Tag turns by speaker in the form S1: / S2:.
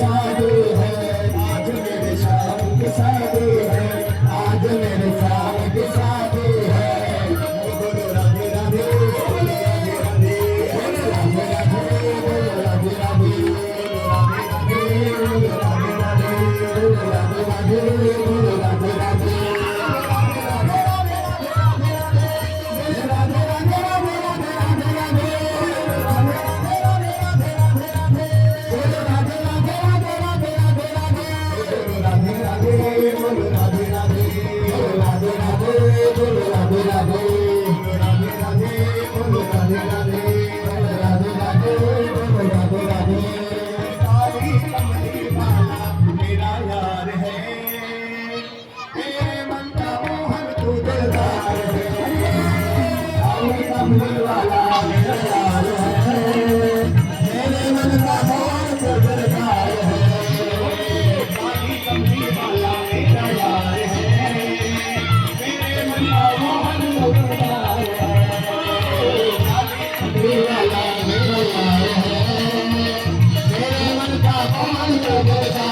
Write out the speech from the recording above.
S1: शादी है, आज मेरे शाम की शादी है, आज मेरे शाम की शादी है। बोलो राधे राधे, बोलो राधे राधे, बोलो राधे राधे, बोलो राधे राधे, बोलो राधे राधे, बोलो राधे राधे, बोलो राधे राधे, बोलो राधे राधे। कमली वाला मेरा यार है, मेरे मन का मोहन तो दिलदार है। काली कमली वाला मेरा यार है, मेरे मन का मोहन तो दिलदार है। काली कमली वाला मेरा यार है, मेरे मन का मोहन तो दिलदार है।